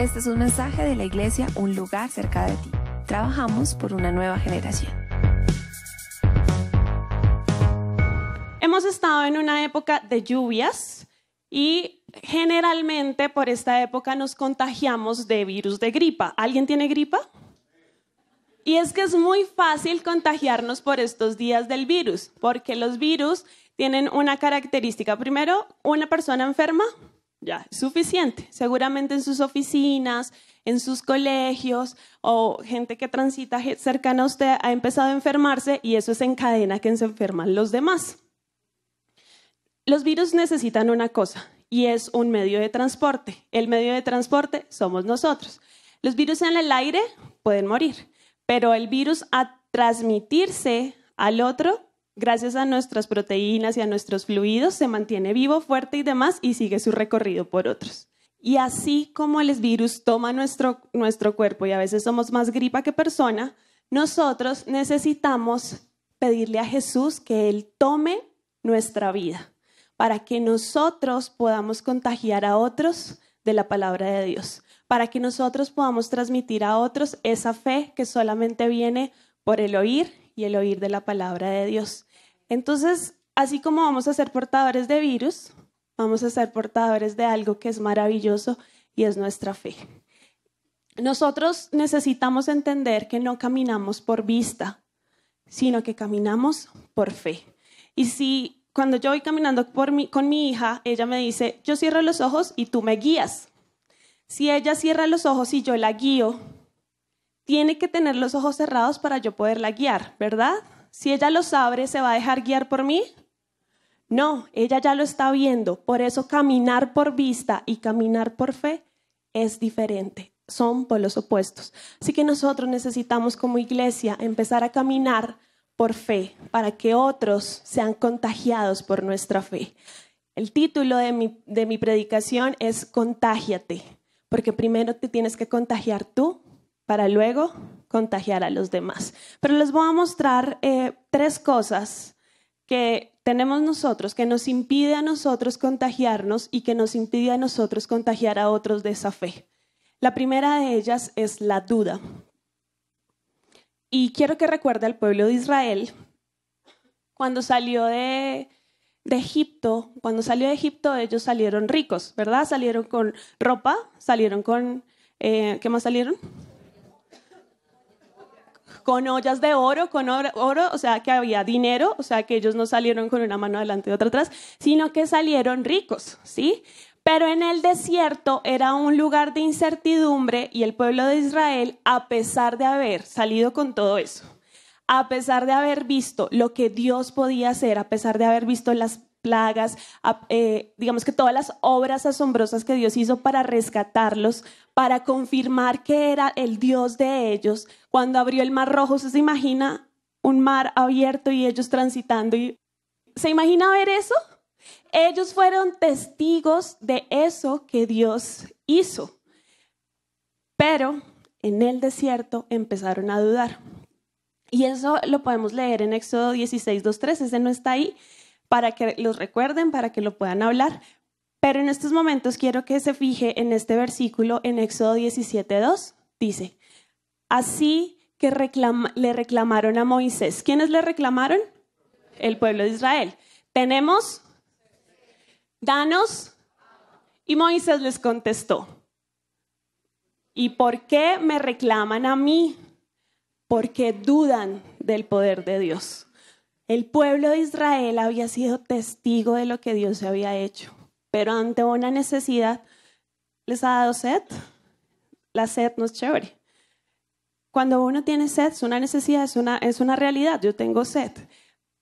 Este es un mensaje de la iglesia Un Lugar Cerca de Ti. Trabajamos por una nueva generación. Hemos estado en una época de lluvias y generalmente por esta época nos contagiamos de virus de gripa. ¿Alguien tiene gripa? Y es que es muy fácil contagiarnos por estos días del virus, porque los virus tienen una característica. Primero, una persona enferma, ya es suficiente. Seguramente en sus oficinas, en sus colegios o gente que transita cercana a usted ha empezado a enfermarse y eso desencadena que se enferman los demás. Los virus necesitan una cosa y es un medio de transporte. El medio de transporte somos nosotros. Los virus en el aire pueden morir, pero el virus a transmitirse al otro, gracias a nuestras proteínas y a nuestros fluidos, se mantiene vivo, fuerte y demás y sigue su recorrido por otros. Y así como el virus toma nuestro cuerpo y a veces somos más gripa que persona, nosotros necesitamos pedirle a Jesús que Él tome nuestra vida para que nosotros podamos contagiar a otros de la palabra de Dios, para que nosotros podamos transmitir a otros esa fe que solamente viene por el oír y el oír de la palabra de Dios. Entonces, así como vamos a ser portadores de virus, vamos a ser portadores de algo que es maravilloso y es nuestra fe. Nosotros necesitamos entender que no caminamos por vista, sino que caminamos por fe. Y si cuando yo voy caminando con mi hija, ella me dice, yo cierro los ojos y tú me guías. Si ella cierra los ojos y yo la guío, tiene que tener los ojos cerrados para yo poderla guiar, ¿verdad? Si ella los abre, ¿se va a dejar guiar por mí? No, ella ya lo está viendo. Por eso caminar por vista y caminar por fe es diferente. Son polos opuestos. Así que nosotros necesitamos como iglesia empezar a caminar por fe para que otros sean contagiados por nuestra fe. El título de mi predicación es Contágiate, porque primero te tienes que contagiar tú para luego contagiar a los demás. Pero les voy a mostrar 3 cosas que tenemos nosotros, que nos impide a nosotros contagiarnos y que nos impide a nosotros contagiar a otros de esa fe. La primera de ellas es la duda. Y quiero que recuerde al pueblo de Israel, cuando salió de Egipto, ellos salieron ricos, ¿verdad? Salieron con ropa, salieron con, ¿qué más salieron? Con ollas de oro, o sea que había dinero, o sea que ellos no salieron con una mano adelante y otra atrás, sino que salieron ricos, ¿sí? Pero en el desierto era un lugar de incertidumbre y el pueblo de Israel, a pesar de haber salido con todo eso, a pesar de haber visto lo que Dios podía hacer, a pesar de haber visto las plagas, digamos que todas las obras asombrosas que Dios hizo para rescatarlos, para confirmar que era el Dios de ellos, cuando abrió el Mar Rojo, ¿se imagina un mar abierto y ellos transitando? ¿Se imagina ver eso? Ellos fueron testigos de eso que Dios hizo, pero en el desierto empezaron a dudar. Y eso lo podemos leer en Éxodo 16, 2-3, ese no está ahí, para que los recuerden, para que lo puedan hablar. Pero en estos momentos quiero que se fije en este versículo en Éxodo 17, 2, dice, así que le reclamaron a Moisés. ¿Quiénes le reclamaron? El pueblo de Israel. Tenemos... Danos. Y Moisés les contestó, ¿y por qué me reclaman a mí? Porque dudan del poder de Dios. El pueblo de Israel había sido testigo de lo que Dios había hecho, pero ante una necesidad, ¿les ha dado sed? La sed no es chévere. Cuando uno tiene sed, es una necesidad, es una realidad, yo tengo sed,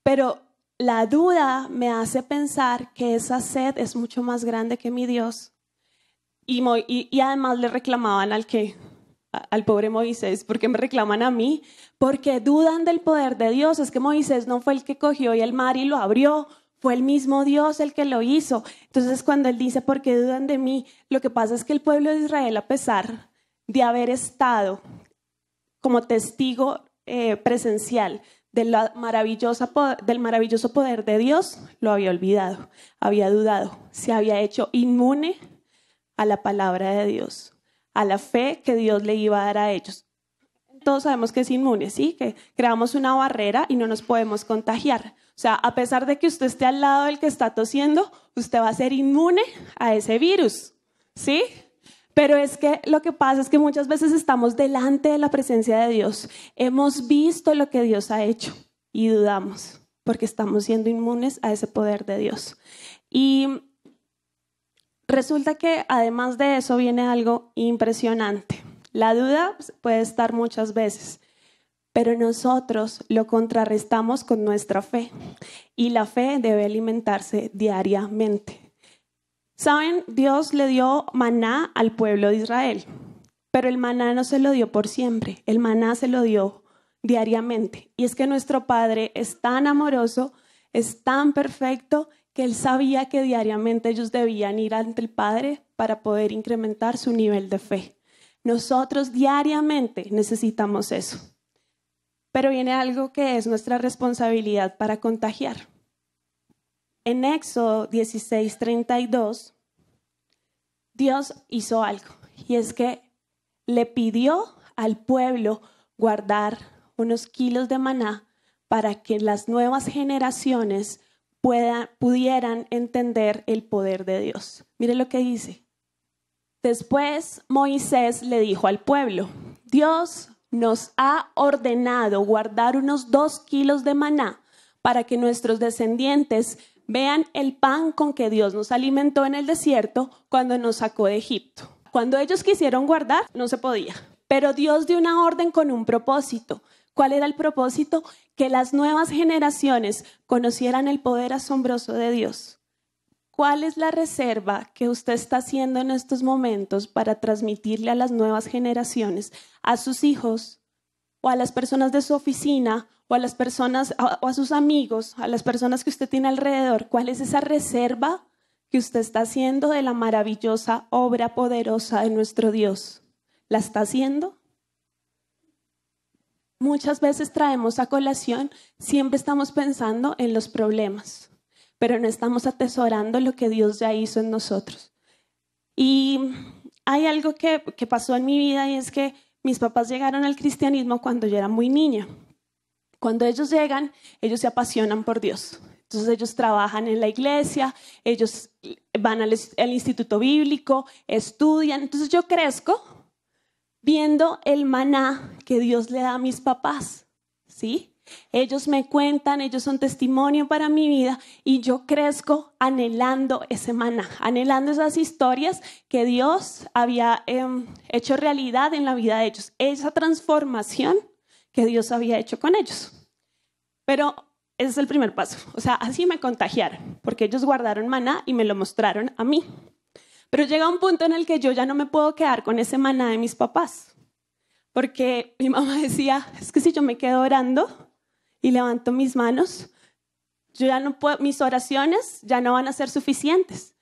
pero la duda me hace pensar que esa sed es mucho más grande que mi Dios. Y además le reclamaban al pobre Moisés. ¿Por qué me reclaman a mí? Porque dudan del poder de Dios. Es que Moisés no fue el que cogió el mar y lo abrió. Fue el mismo Dios el que lo hizo. Entonces cuando él dice, ¿por qué dudan de mí? Lo que pasa es que el pueblo de Israel, a pesar de haber estado como testigo presencial del maravilloso poder de Dios, lo había olvidado, había dudado, se había hecho inmune a la palabra de Dios, a la fe que Dios le iba a dar a ellos. Todos sabemos que es inmune, ¿sí? Que creamos una barrera y no nos podemos contagiar. O sea, a pesar de que usted esté al lado del que está tosiendo, usted va a ser inmune a ese virus, ¿sí? Pero es que lo que pasa es que muchas veces estamos delante de la presencia de Dios. Hemos visto lo que Dios ha hecho y dudamos porque estamos siendo inmunes a ese poder de Dios. Y resulta que además de eso viene algo impresionante. La duda puede estar muchas veces, pero nosotros lo contrarrestamos con nuestra fe y la fe debe alimentarse diariamente. ¿Saben? Dios le dio maná al pueblo de Israel, pero el maná no se lo dio por siempre, el maná se lo dio diariamente. Y es que nuestro Padre es tan amoroso, es tan perfecto, que Él sabía que diariamente ellos debían ir ante el Padre para poder incrementar su nivel de fe. Nosotros diariamente necesitamos eso. Pero viene algo que es nuestra responsabilidad para contagiar. En Éxodo 16:32, Dios hizo algo, y es que le pidió al pueblo guardar unos kilos de maná para que las nuevas generaciones pudieran entender el poder de Dios. Mire lo que dice. Después Moisés le dijo al pueblo: Dios nos ha ordenado guardar unos 2 kilos de maná para que nuestros descendientes vean el pan con que Dios nos alimentó en el desierto cuando nos sacó de Egipto. Cuando ellos quisieron guardar, no se podía. Pero Dios dio una orden con un propósito. ¿Cuál era el propósito? Que las nuevas generaciones conocieran el poder asombroso de Dios. ¿Cuál es la reserva que usted está haciendo en estos momentos para transmitirle a las nuevas generaciones, a sus hijos o a las personas de su oficina o a las personas o a sus amigos, a las personas que usted tiene alrededor? ¿Cuál es esa reserva que usted está haciendo de la maravillosa obra poderosa de nuestro Dios? ¿La está haciendo? Muchas veces traemos a colación, siempre estamos pensando en los problemas, pero no estamos atesorando lo que Dios ya hizo en nosotros. Y hay algo que pasó en mi vida, y es que mis papás llegaron al cristianismo cuando yo era muy niña. Cuando ellos llegan, ellos se apasionan por Dios. Entonces ellos trabajan en la iglesia, ellos van al instituto bíblico, estudian. Entonces yo crezco viendo el maná que Dios le da a mis papás, ¿sí? Ellos me cuentan, ellos son testimonio para mi vida, y yo crezco anhelando ese maná, anhelando esas historias que Dios había hecho realidad en la vida de ellos, esa transformación que Dios había hecho con ellos. Pero ese es el primer paso, o sea, así me contagiaron, porque ellos guardaron maná y me lo mostraron a mí. Pero llega un punto en el que yo ya no me puedo quedar con ese maná de mis papás, porque mi mamá decía, es que si yo me quedo orando y levanto mis manos, yo ya no puedo, mis oraciones ya no van a ser suficientes.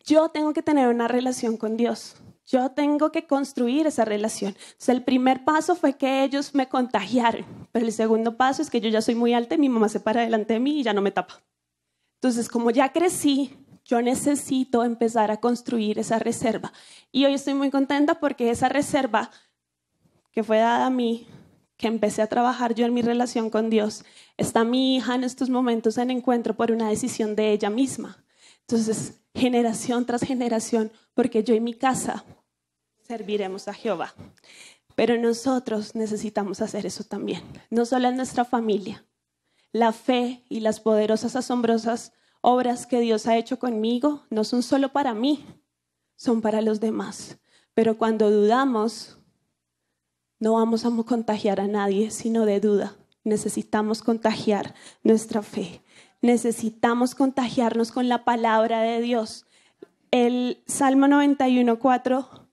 Yo tengo que tener una relación con Dios, yo tengo que construir esa relación. Entonces el primer paso fue que ellos me contagiaron, pero el segundo paso es que yo ya soy muy alta y mi mamá se para delante de mí y ya no me tapa. Entonces, como ya crecí, yo necesito empezar a construir esa reserva. Y hoy estoy muy contenta porque esa reserva que fue dada a mí, que empecé a trabajar yo en mi relación con Dios, está mi hija en estos momentos en encuentro por una decisión de ella misma. Entonces, generación tras generación, porque yo y mi casa serviremos a Jehová. Pero nosotros necesitamos hacer eso también, no solo en nuestra familia. La fe y las poderosas, asombrosas obras que Dios ha hecho conmigo no son solo para mí, son para los demás. Pero cuando dudamos, no vamos a contagiar a nadie, sino de duda. Necesitamos contagiar nuestra fe. Necesitamos contagiarnos con la palabra de Dios. El Salmo 91:4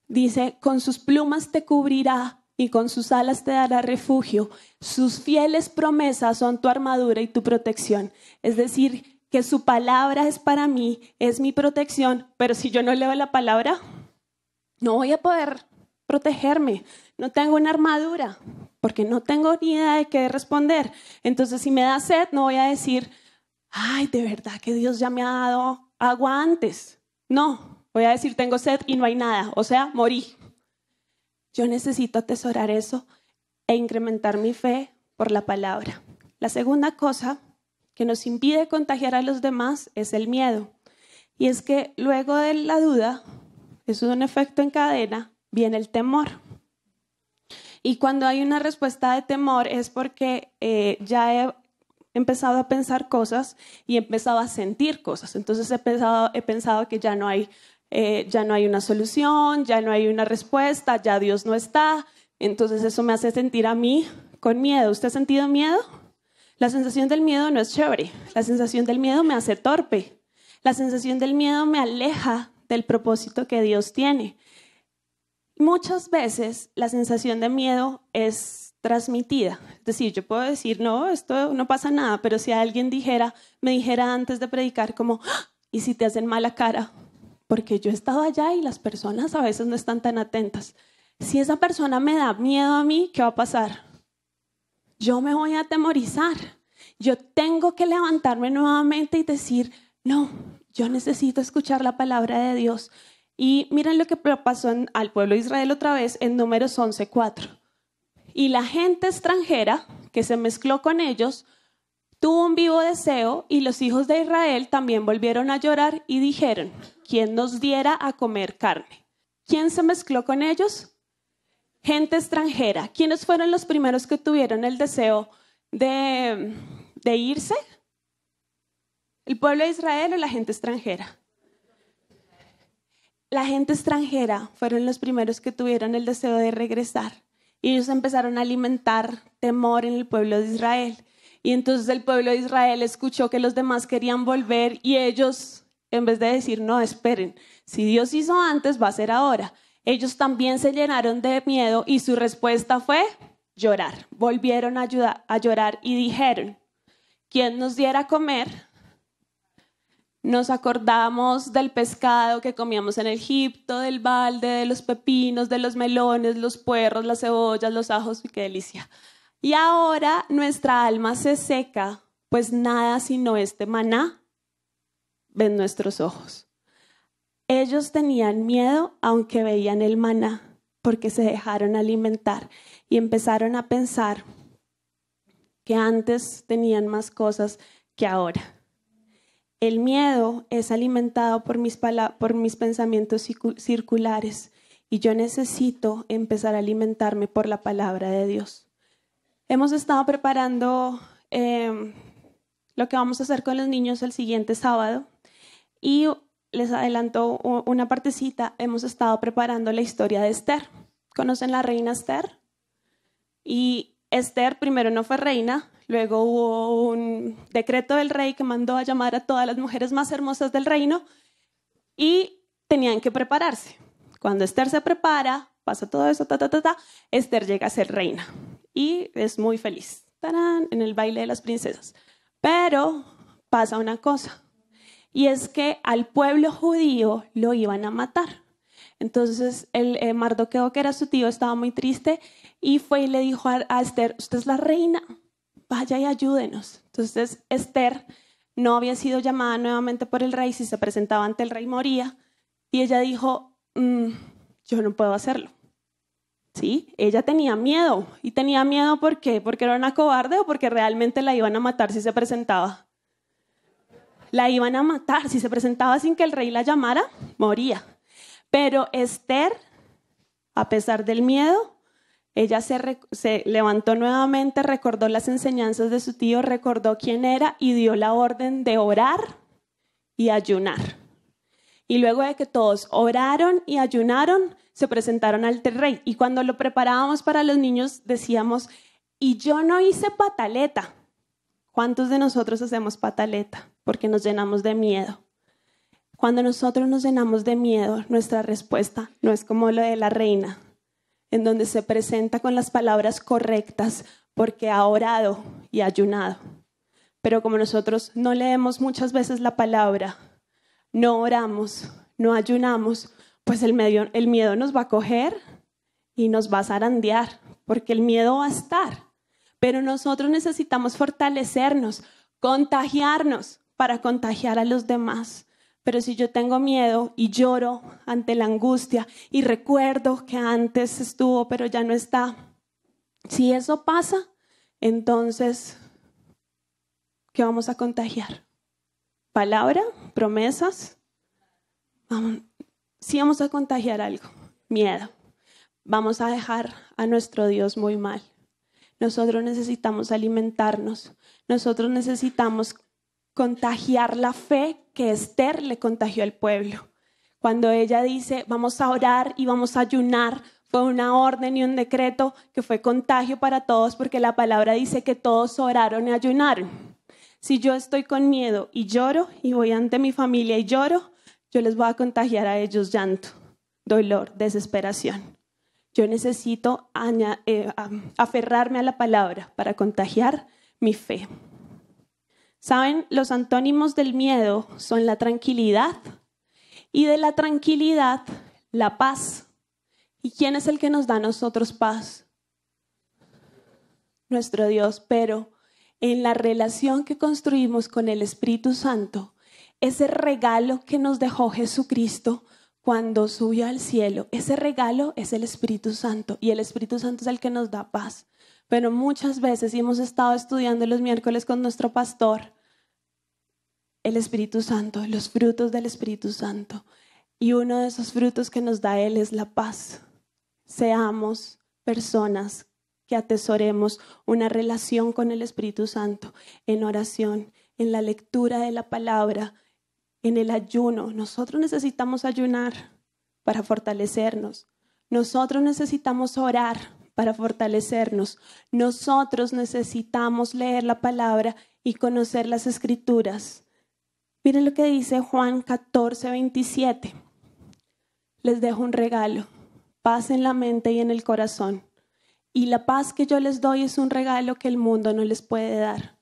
dice: con sus plumas te cubrirá y con sus alas te dará refugio. Sus fieles promesas son tu armadura y tu protección. Es decir, que su palabra es para mí, es mi protección, pero si yo no leo la palabra, no voy a poder protegerme. No tengo una armadura, porque no tengo ni idea de qué responder. Entonces, si me da sed, no voy a decir, ay, de verdad que Dios ya me ha dado agua antes. No, Voy a decir, tengo sed y no hay nada, o sea, morí. Yo necesito atesorar eso e incrementar mi fe por la palabra. La segunda cosa que nos impide contagiar a los demás es el miedo. Y es que luego de la duda, eso es un efecto en cadena, viene el temor. Y cuando hay una respuesta de temor es porque ya he empezado a pensar cosas y he empezado a sentir cosas. Entonces he pensado que ya no hay una solución, ya no hay una respuesta, ya Dios no está. Entonces eso me hace sentir a mí con miedo. ¿Usted ha sentido miedo? La sensación del miedo no es chévere. La sensación del miedo me hace torpe. La sensación del miedo me aleja del propósito que Dios tiene. Muchas veces la sensación de miedo es transmitida. Es decir, yo puedo decir, no, esto no pasa nada, pero si alguien me dijera antes de predicar como, ¿y si te hacen mala cara? Porque yo he estado allá y las personas a veces no están tan atentas. Si esa persona me da miedo a mí, ¿qué va a pasar? Yo me voy a atemorizar. Yo tengo que levantarme nuevamente y decir, no, yo necesito escuchar la palabra de Dios. Y miren lo que pasó al pueblo de Israel otra vez en Números 11:4. Y la gente extranjera que se mezcló con ellos tuvo un vivo deseo y los hijos de Israel también volvieron a llorar y dijeron, ¿quién nos diera a comer carne? ¿Quién se mezcló con ellos? Gente extranjera. ¿Quiénes fueron los primeros que tuvieron el deseo de irse? ¿El pueblo de Israel o la gente extranjera? La gente extranjera fueron los primeros que tuvieron el deseo de regresar. Y ellos empezaron a alimentar temor en el pueblo de Israel. Y entonces el pueblo de Israel escuchó que los demás querían volver y ellos, en vez de decir, no, esperen, si Dios hizo antes, va a ser ahora. Ellos también se llenaron de miedo y su respuesta fue llorar. Volvieron a llorar y dijeron, ¿quién nos diera a comer? Nos acordamos del pescado que comíamos en Egipto, del balde, de los pepinos, de los melones, los puerros, las cebollas, los ajos, qué delicia. Y ahora nuestra alma se seca, pues nada sino este maná ven nuestros ojos. Ellos tenían miedo aunque veían el maná, porque se dejaron alimentar y empezaron a pensar que antes tenían más cosas que ahora. El miedo es alimentado por mis pensamientos circulares y yo necesito empezar a alimentarme por la palabra de Dios. Hemos estado preparando lo que vamos a hacer con los niños el siguiente sábado y les adelanto una partecita. Hemos estado preparando la historia de Esther. ¿Conocen la reina Esther? Y Esther primero no fue reina. Luego hubo un decreto del rey que mandó a llamar a todas las mujeres más hermosas del reino y tenían que prepararse. Cuando Esther se prepara, pasa todo eso, Esther llega a ser reina y es muy feliz. ¡Tarán! En el baile de las princesas. Pero pasa una cosa y es que al pueblo judío lo iban a matar. Entonces el Mardoqueo, que era su tío, estaba muy triste y fue y le dijo a Esther, usted es la reina, vaya y ayúdenos. Entonces Esther no había sido llamada nuevamente por el rey, si se presentaba ante el rey moría, y ella dijo, yo no puedo hacerlo. ¿Sí? Ella tenía miedo, y tenía miedo ¿por qué? ¿Porque era una cobarde o porque realmente la iban a matar si se presentaba? La iban a matar, si se presentaba sin que el rey la llamara, moría. Pero Esther, a pesar del miedo, ella se levantó nuevamente, recordó las enseñanzas de su tío, recordó quién era y dio la orden de orar y ayunar. Y luego de que todos oraron y ayunaron, se presentaron ante el rey. Y cuando lo preparábamos para los niños decíamos, y yo no hice pataleta. ¿Cuántos de nosotros hacemos pataleta? Porque nos llenamos de miedo. Cuando nosotros nos llenamos de miedo, nuestra respuesta no es como lo de la reina, en donde se presenta con las palabras correctas porque ha orado y ayunado. Pero como nosotros no leemos muchas veces la palabra, no oramos, no ayunamos, pues el miedo nos va a coger y nos va a zarandear, porque el miedo va a estar. Pero nosotros necesitamos fortalecernos, contagiarnos para contagiar a los demás. Pero si yo tengo miedo y lloro ante la angustia y recuerdo que antes estuvo pero ya no está, si eso pasa, entonces, ¿qué vamos a contagiar? ¿Palabra? ¿Promesas? Sí vamos a contagiar algo, miedo. Vamos a dejar a nuestro Dios muy mal. Nosotros necesitamos alimentarnos. Nosotros necesitamos contagiar la fe que Esther le contagió al pueblo. Cuando ella dice, vamos a orar y vamos a ayunar, fue una orden y un decreto que fue contagio para todos, porque la palabra dice que todos oraron y ayunaron. Si yo estoy con miedo y lloro y voy ante mi familia y lloro, yo les voy a contagiar a ellos llanto, dolor, desesperación. Yo necesito aferrarme a la palabra para contagiar mi fe. ¿Saben? Los antónimos del miedo son la tranquilidad y de la tranquilidad la paz. ¿Y quién es el que nos da a nosotros paz? Nuestro Dios. Pero en la relación que construimos con el Espíritu Santo, ese regalo que nos dejó Jesucristo cuando subió al cielo, ese regalo es el Espíritu Santo, y el Espíritu Santo es el que nos da paz. Pero muchas veces, y hemos estado estudiando los miércoles con nuestro pastor, el Espíritu Santo, los frutos del Espíritu Santo. Y uno de esos frutos que nos da Él es la paz. Seamos personas que atesoremos una relación con el Espíritu Santo en oración, en la lectura de la palabra, en el ayuno. Nosotros necesitamos ayunar para fortalecernos. Nosotros necesitamos orar para fortalecernos. Nosotros necesitamos leer la palabra y conocer las Escrituras. Miren lo que dice Juan 14:27. Les dejo un regalo, paz en la mente y en el corazón. Y la paz que yo les doy es un regalo que el mundo no les puede dar.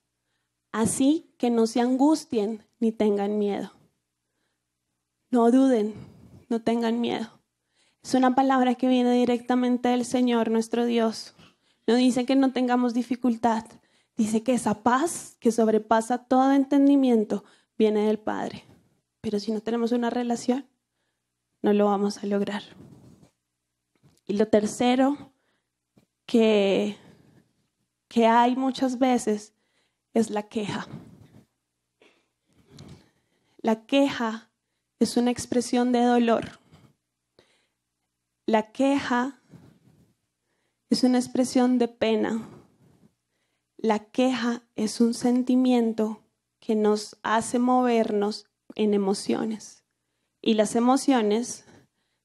Así que no se angustien ni tengan miedo. No duden, no tengan miedo. Es una palabra que viene directamente del Señor, nuestro Dios. No dice que no tengamos dificultad. Dice que esa paz que sobrepasa todo entendimiento viene del Padre. Pero si no tenemos una relación, no lo vamos a lograr. Y lo tercero que hay muchas veces es la queja. La queja es una expresión de dolor. La queja es una expresión de pena. La queja es un sentimiento que nos hace movernos en emociones. Y las emociones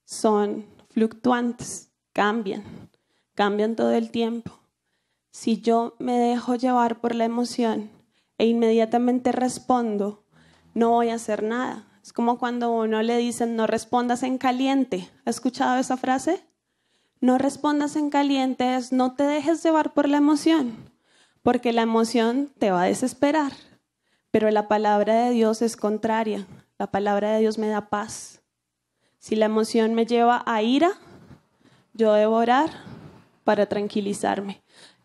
son fluctuantes, cambian todo el tiempo. Si yo me dejo llevar por la emoción e inmediatamente respondo, no voy a hacer nada. Es como cuando a uno le dicen no respondas en caliente. ¿Ha escuchado esa frase? No respondas en caliente es no te dejes llevar por la emoción, porque la emoción te va a desesperar. Pero la palabra de Dios es contraria. La palabra de Dios me da paz. Si la emoción me lleva a ira, yo debo orar para tranquilizarme.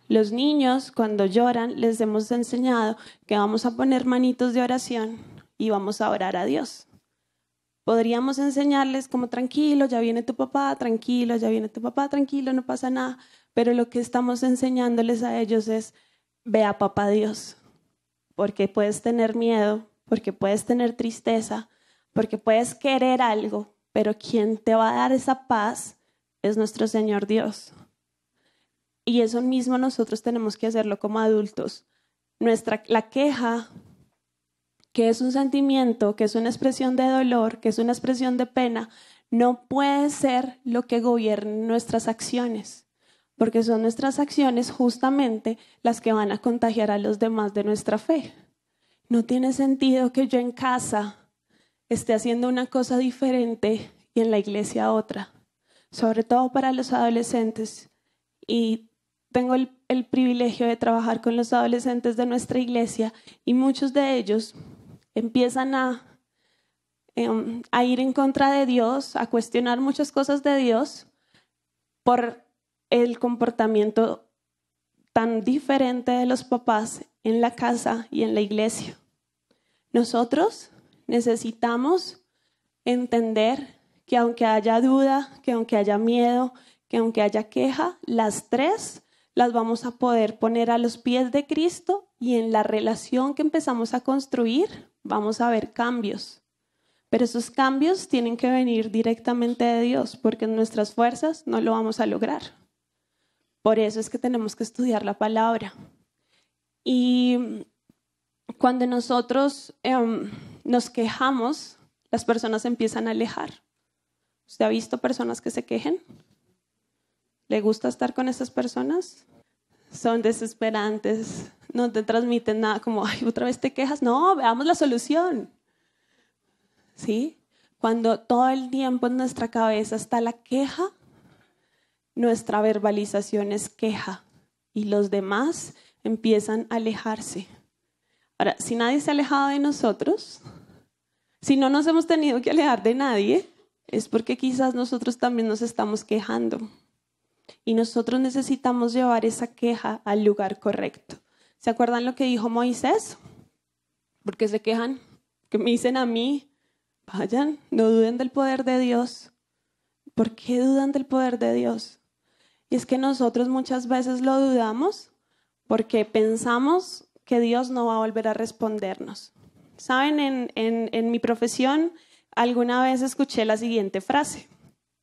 Los niños, cuando lloran, les hemos enseñado que vamos a poner manitos de oración y vamos a orar a Dios. Podríamos enseñarles como tranquilo, ya viene tu papá, tranquilo, ya viene tu papá, tranquilo, no pasa nada. Pero lo que estamos enseñándoles a ellos es, ve a papá Dios. Porque puedes tener miedo, porque puedes tener tristeza, porque puedes querer algo, pero quien te va a dar esa paz es nuestro Señor Dios. Y eso mismo nosotros tenemos que hacerlo como adultos. La queja, que es un sentimiento, que es una expresión de dolor, que es una expresión de pena, no puede ser lo que gobierne nuestras acciones, porque son nuestras acciones justamente las que van a contagiar a los demás de nuestra fe. No tiene sentido que yo en casa esté haciendo una cosa diferente y en la iglesia otra, sobre todo para los adolescentes. Y tengo el privilegio de trabajar con los adolescentes de nuestra iglesia y muchos de ellos empiezan a ir en contra de Dios, a cuestionar muchas cosas de Dios por el comportamiento tan diferente de los papás en la casa y en la iglesia. Nosotros necesitamos entender que aunque haya duda, que aunque haya miedo, que aunque haya queja, las tres las vamos a poder poner a los pies de Cristo y en la relación que empezamos a construir vamos a ver cambios. Pero esos cambios tienen que venir directamente de Dios, porque en nuestras fuerzas no lo vamos a lograr. Por eso es que tenemos que estudiar la palabra. Y cuando nosotros nos quejamos, las personas se empiezan a alejar. ¿Usted ha visto personas que se quejen? ¿Le gusta estar con esas personas? Son desesperantes, no te transmiten nada como, ay, ¿otra vez te quejas? No, veamos la solución. ¿Sí? Cuando todo el tiempo en nuestra cabeza está la queja, nuestra verbalización es queja y los demás empiezan a alejarse. Ahora, si nadie se ha alejado de nosotros, si no nos hemos tenido que alejar de nadie, es porque quizás nosotros también nos estamos quejando. Y nosotros necesitamos llevar esa queja al lugar correcto. ¿Se acuerdan lo que dijo Moisés? ¿Por qué se quejan? ¿Qué me dicen a mí? Vayan, no duden del poder de Dios. ¿Por qué dudan del poder de Dios? Y es que nosotros muchas veces lo dudamos porque pensamos que Dios no va a volver a respondernos. ¿Saben? En mi profesión alguna vez escuché la siguiente frase.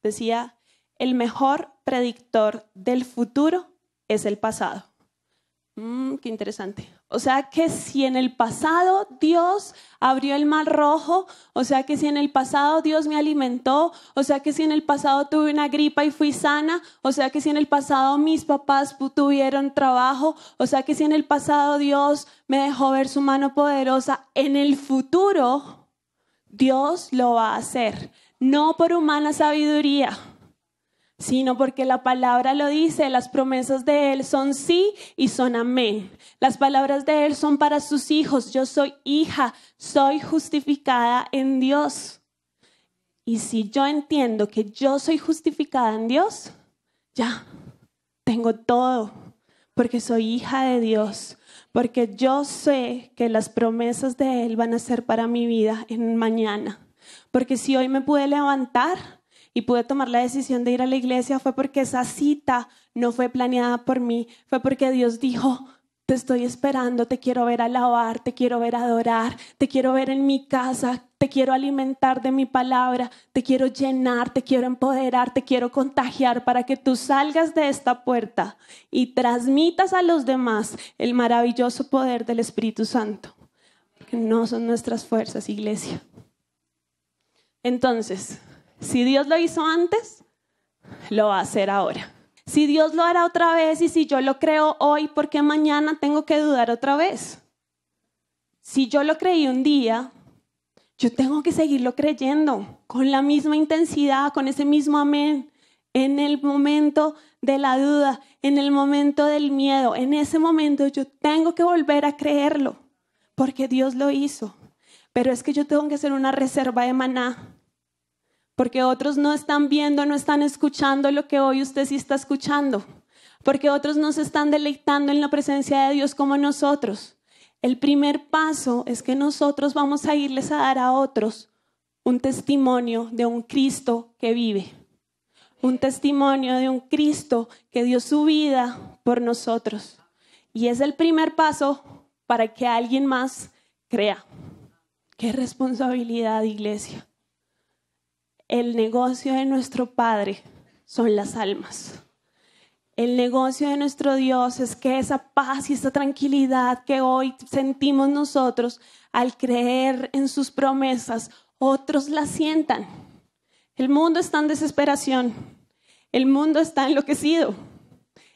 Decía, el mejor predictor del futuro es el pasado. Qué interesante. O sea que si en el pasado Dios abrió el mar rojo, o sea que si en el pasado Dios me alimentó, o sea que si en el pasado tuve una gripa y fui sana, o sea que si en el pasado mis papás tuvieron trabajo, o sea que si en el pasado Dios me dejó ver su mano poderosa, en el futuro Dios lo va a hacer, no por humana sabiduría, sino porque la palabra lo dice, las promesas de Él son sí y son amén. Las palabras de Él son para sus hijos. Yo soy hija, soy justificada en Dios. Y si yo entiendo que yo soy justificada en Dios, ya, tengo todo, porque soy hija de Dios. Porque yo sé que las promesas de Él van a ser para mi vida en mañana. Porque si hoy me pude levantar y pude tomar la decisión de ir a la iglesia, fue porque esa cita no fue planeada por mí, fue porque Dios dijo, te estoy esperando, te quiero ver alabar, te quiero ver adorar, te quiero ver en mi casa, te quiero alimentar de mi palabra, te quiero llenar, te quiero empoderar, te quiero contagiar para que tú salgas de esta puerta y transmitas a los demás el maravilloso poder del Espíritu Santo, porque no son nuestras fuerzas, iglesia. Entonces, si Dios lo hizo antes, lo va a hacer ahora. Si Dios lo hará otra vez y si yo lo creo hoy, ¿por qué mañana tengo que dudar otra vez? Si yo lo creí un día, yo tengo que seguirlo creyendo con la misma intensidad, con ese mismo amén. En el momento de la duda, en el momento del miedo, en ese momento yo tengo que volver a creerlo porque Dios lo hizo. Pero es que yo tengo que hacer una reserva de maná. Porque otros no están viendo, no están escuchando lo que hoy usted sí está escuchando. Porque otros no se están deleitando en la presencia de Dios como nosotros. El primer paso es que nosotros vamos a irles a dar a otros un testimonio de un Cristo que vive. Un testimonio de un Cristo que dio su vida por nosotros. Y es el primer paso para que alguien más crea. ¡Qué responsabilidad, iglesia! El negocio de nuestro Padre son las almas. El negocio de nuestro Dios es que esa paz y esa tranquilidad que hoy sentimos nosotros al creer en sus promesas, otros la sientan. El mundo está en desesperación. El mundo está enloquecido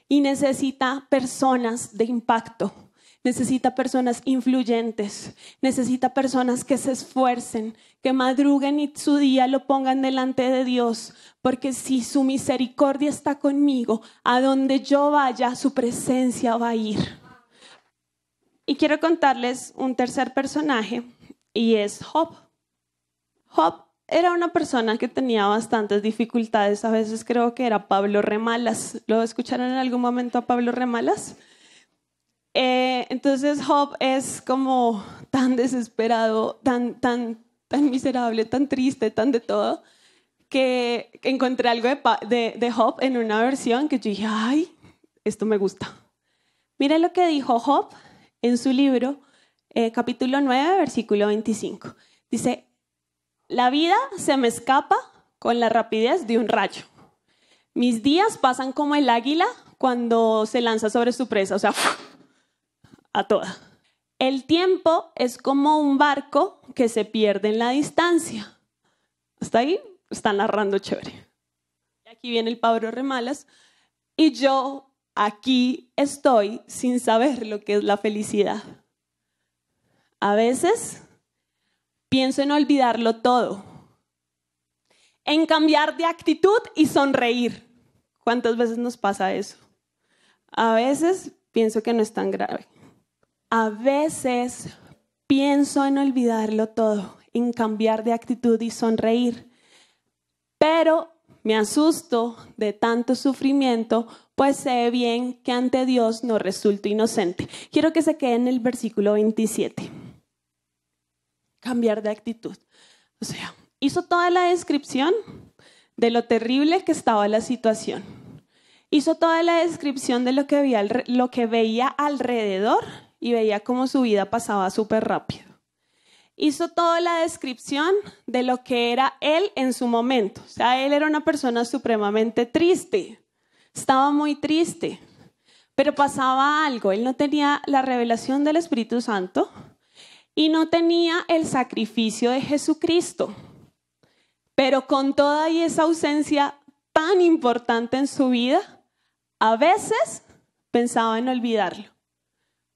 y necesita personas de impacto. Necesita personas influyentes, necesita personas que se esfuercen, que madruguen y su día lo pongan delante de Dios, porque si su misericordia está conmigo, a donde yo vaya, su presencia va a ir. Y quiero contarles un tercer personaje y es Job. Job era una persona que tenía bastantes dificultades, a veces creo que era Pablo Remalas. ¿Lo escucharon en algún momento a Pablo Remalas? Entonces Job es como tan desesperado, tan tan miserable, tan triste, tan de todo, que encontré algo de Job en una versión que yo dije, ay, esto me gusta. Mira lo que dijo Job en su libro, capítulo 9, versículo 25. Dice, la vida se me escapa con la rapidez de un rayo. Mis días pasan como el águila cuando se lanza sobre su presa, o sea, a toda. El tiempo es como un barco que se pierde en la distancia. ¿Hasta ahí? Está narrando chévere. Aquí viene el Pablo Remalas y yo aquí estoy sin saber lo que es la felicidad. A veces pienso en olvidarlo todo, en cambiar de actitud y sonreír. ¿Cuántas veces nos pasa eso? A veces pienso que no es tan grave. A veces pienso en olvidarlo todo, en cambiar de actitud y sonreír. Pero me asusto de tanto sufrimiento, pues sé bien que ante Dios no resulto inocente. Quiero que se quede en el versículo 27. Cambiar de actitud. O sea, hizo toda la descripción de lo terrible que estaba la situación. Hizo toda la descripción de lo que veía alrededor y veía cómo su vida pasaba súper rápido. Hizo toda la descripción de lo que era él en su momento. O sea, él era una persona supremamente triste. Estaba muy triste, pero pasaba algo. Él no tenía la revelación del Espíritu Santo y no tenía el sacrificio de Jesucristo. Pero con toda esa ausencia tan importante en su vida, a veces pensaba en olvidarlo.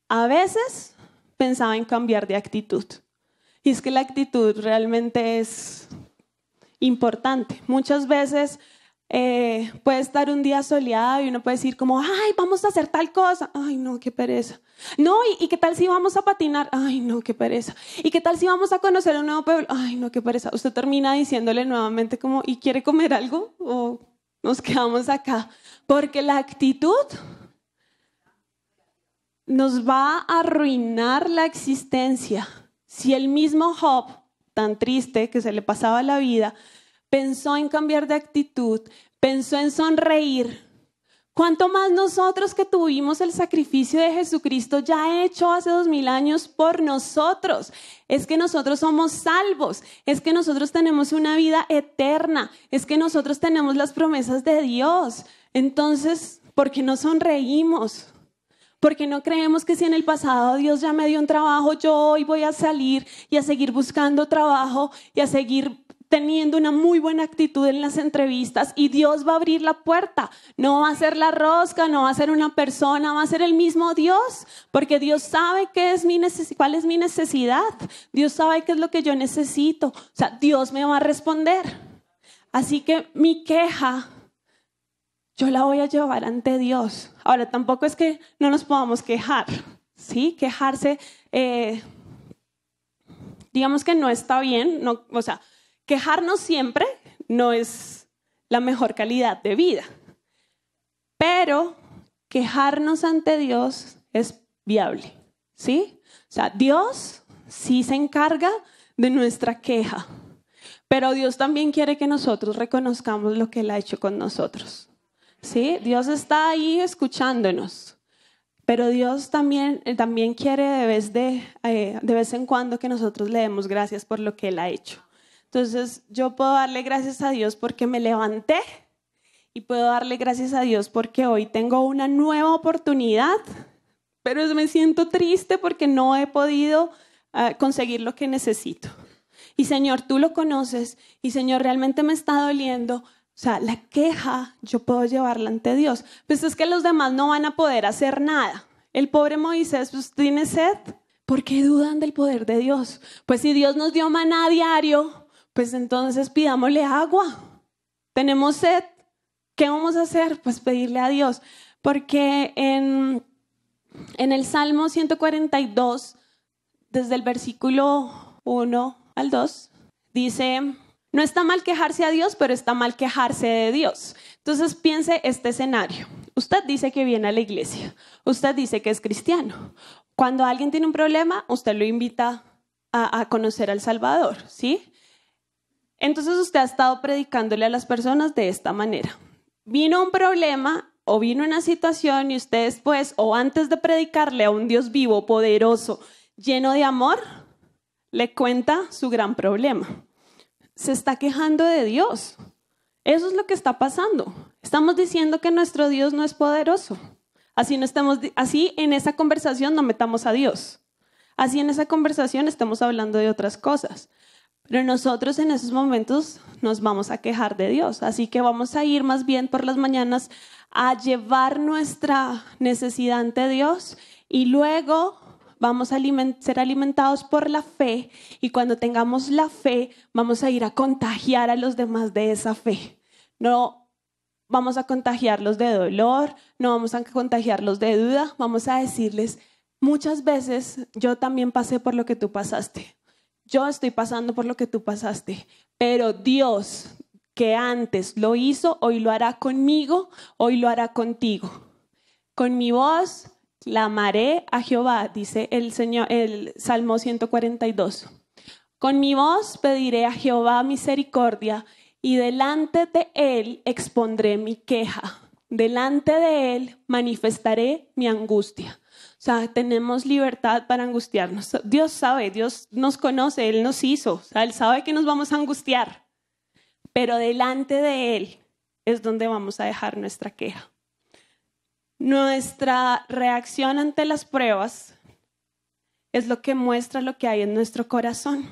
A veces pensaba en cambiar de actitud. Y es que la actitud realmente es importante. Muchas veces puede estar un día soleado y uno puede decir como, ay, vamos a hacer tal cosa. Ay, no, qué pereza. No, ¿y qué tal si vamos a patinar? Ay, no, qué pereza. ¿Y qué tal si vamos a conocer un nuevo pueblo? Ay, no, qué pereza. Usted termina diciéndole nuevamente como, ¿y quiere comer algo? ¿O nos quedamos acá? Porque la actitud nos va a arruinar la existencia. Si el mismo Job, tan triste que se le pasaba la vida, pensó en cambiar de actitud, pensó en sonreír, ¿cuánto más nosotros que tuvimos el sacrificio de Jesucristo ya hecho hace 2000 años por nosotros? Es que nosotros somos salvos, es que nosotros tenemos una vida eterna, es que nosotros tenemos las promesas de Dios. Entonces, ¿por qué no sonreímos? Porque no creemos que si en el pasado Dios ya me dio un trabajo, yo hoy voy a salir y a seguir buscando trabajo y a seguir teniendo una muy buena actitud en las entrevistas y Dios va a abrir la puerta. No va a ser la rosca, no va a ser una persona, va a ser el mismo Dios, porque Dios sabe cuál es mi necesidad. Dios sabe qué es lo que yo necesito. O sea, Dios me va a responder. Así que mi queja yo la voy a llevar ante Dios. Ahora, tampoco es que no nos podamos quejar, ¿sí? Quejarse, digamos que no está bien, no, o sea, quejarnos siempre no es la mejor calidad de vida, pero quejarnos ante Dios es viable, ¿sí? O sea, Dios sí se encarga de nuestra queja, pero Dios también quiere que nosotros reconozcamos lo que Él ha hecho con nosotros. ¿Sí? Dios está ahí escuchándonos, pero Dios también quiere de vez en cuando que nosotros le demos gracias por lo que Él ha hecho. Entonces yo puedo darle gracias a Dios porque me levanté y puedo darle gracias a Dios porque hoy tengo una nueva oportunidad, pero me siento triste porque no he podido conseguir lo que necesito. Y Señor, tú lo conoces y Señor, realmente me está doliendo. O sea, la queja yo puedo llevarla ante Dios. Pues es que los demás no van a poder hacer nada. El pobre Moisés pues tiene sed. ¿Por qué dudan del poder de Dios? Pues si Dios nos dio maná diario, pues entonces pidámosle agua. Tenemos sed. ¿Qué vamos a hacer? Pues pedirle a Dios. Porque en el Salmo 142, desde el versículo 1 al 2, dice... No está mal quejarse a Dios, pero está mal quejarse de Dios. Entonces piense este escenario. Usted dice que viene a la iglesia. Usted dice que es cristiano. Cuando alguien tiene un problema, usted lo invita a conocer al Salvador, ¿sí? Entonces usted ha estado predicándole a las personas de esta manera. Vino un problema o vino una situación y usted después o antes de predicarle a un Dios vivo, poderoso, lleno de amor, le cuenta su gran problema. Se está quejando de Dios. Eso es lo que está pasando. Estamos diciendo que nuestro Dios no es poderoso. Así en esa conversación no metamos a Dios. Así en esa conversación estamos hablando de otras cosas. Pero nosotros en esos momentos nos vamos a quejar de Dios. Así que vamos a ir más bien por las mañanas a llevar nuestra necesidad ante Dios y luego vamos a ser alimentados por la fe y cuando tengamos la fe vamos a ir a contagiar a los demás de esa fe. No vamos a contagiarlos de dolor, no vamos a contagiarlos de duda, vamos a decirles muchas veces yo también pasé por lo que tú pasaste. Yo estoy pasando por lo que tú pasaste, pero Dios que antes lo hizo, hoy lo hará conmigo, hoy lo hará contigo. Con mi voz clamaré a Jehová, dice el Salmo 142. Con mi voz pediré a Jehová misericordia y delante de él expondré mi queja. Delante de él manifestaré mi angustia. O sea, tenemos libertad para angustiarnos. Dios sabe, Dios nos conoce, Él nos hizo. O sea, Él sabe que nos vamos a angustiar. Pero delante de Él es donde vamos a dejar nuestra queja. Nuestra reacción ante las pruebas es lo que muestra lo que hay en nuestro corazón.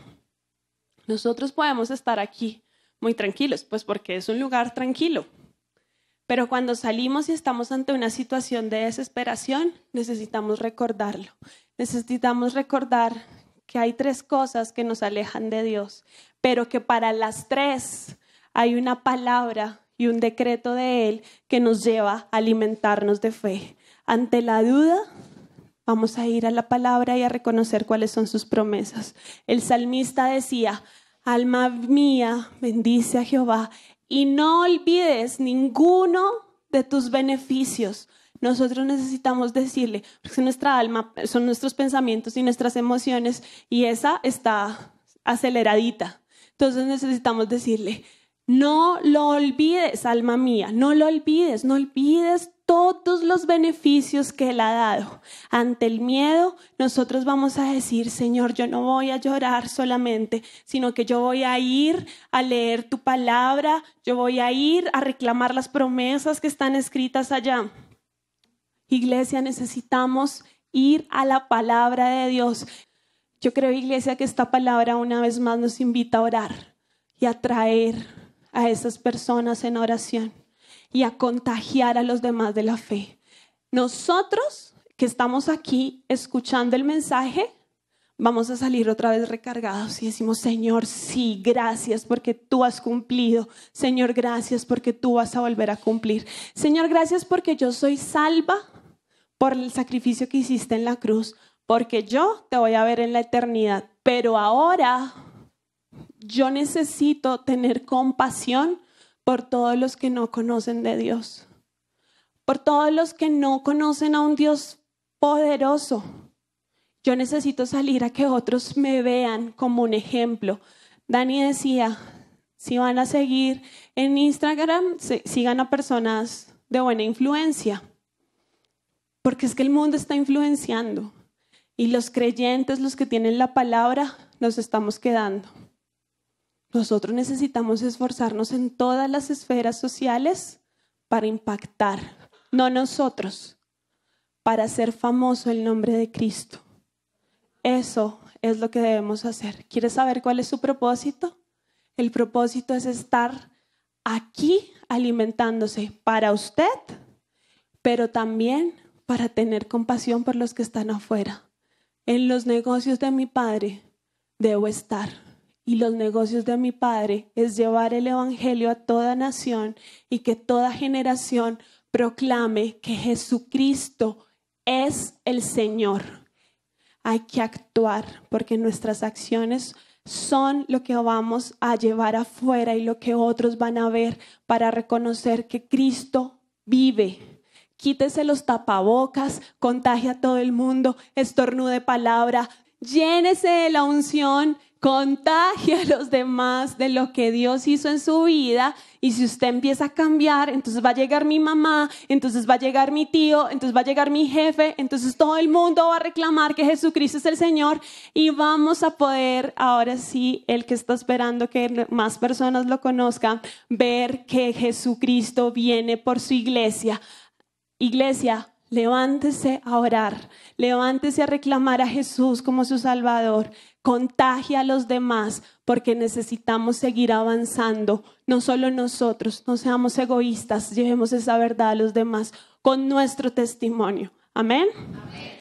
Nosotros podemos estar aquí muy tranquilos, pues porque es un lugar tranquilo. Pero cuando salimos y estamos ante una situación de desesperación, necesitamos recordarlo. Necesitamos recordar que hay 3 cosas que nos alejan de Dios, pero que para las 3 hay una palabra y un decreto de Él que nos lleva a alimentarnos de fe. Ante la duda, vamos a ir a la palabra y a reconocer cuáles son sus promesas. El salmista decía, alma mía, bendice a Jehová. Y no olvides ninguno de tus beneficios. Nosotros necesitamos decirle, porque nuestra alma son nuestros pensamientos y nuestras emociones y esa está aceleradita. Entonces necesitamos decirle, no lo olvides, alma mía, no lo olvides, no olvides todos los beneficios que Él ha dado. Ante el miedo, nosotros vamos a decir, Señor, yo no voy a llorar solamente, sino que yo voy a ir a leer tu palabra, yo voy a ir a reclamar las promesas que están escritas allá. Iglesia, necesitamos ir a la palabra de Dios. Yo creo, iglesia, que esta palabra una vez más nos invita a orar y a traer a esas personas en oración y a contagiar a los demás de la fe. Nosotros que estamos aquí escuchando el mensaje, vamos a salir otra vez recargados y decimos, Señor, sí, gracias porque tú has cumplido. Señor, gracias porque tú vas a volver a cumplir. Señor, gracias porque yo soy salva por el sacrificio que hiciste en la cruz, porque yo te voy a ver en la eternidad. Pero ahora yo necesito tener compasión por todos los que no conocen de Dios, por todos los que no conocen a un Dios poderoso. Yo necesito salir a que otros me vean como un ejemplo. Dani decía, si van a seguir en Instagram, sigan a personas de buena influencia, porque es que el mundo está influenciando y los creyentes, los que tienen la palabra, nos estamos quedando. Nosotros necesitamos esforzarnos en todas las esferas sociales para impactar, no nosotros, para hacer famoso el nombre de Cristo. Eso es lo que debemos hacer. ¿Quieres saber cuál es su propósito? El propósito es estar aquí alimentándose para usted, pero también para tener compasión por los que están afuera. En los negocios de mi Padre debo estar. Y los negocios de mi Padre es llevar el evangelio a toda nación y que toda generación proclame que Jesucristo es el Señor. Hay que actuar porque nuestras acciones son lo que vamos a llevar afuera y lo que otros van a ver para reconocer que Cristo vive. Quítese los tapabocas, contagia a todo el mundo, estornude palabra, llénese de la unción, contagie a los demás de lo que Dios hizo en su vida. Y si usted empieza a cambiar, entonces va a llegar mi mamá, entonces va a llegar mi tío, entonces va a llegar mi jefe, entonces todo el mundo va a reclamar que Jesucristo es el Señor y vamos a poder, ahora sí, el que está esperando que más personas lo conozcan, ver que Jesucristo viene por su iglesia. Iglesia, levántese a orar, levántese a reclamar a Jesús como su Salvador. Contagia a los demás porque necesitamos seguir avanzando. No solo nosotros, no seamos egoístas, llevemos esa verdad a los demás con nuestro testimonio. Amén. Amén.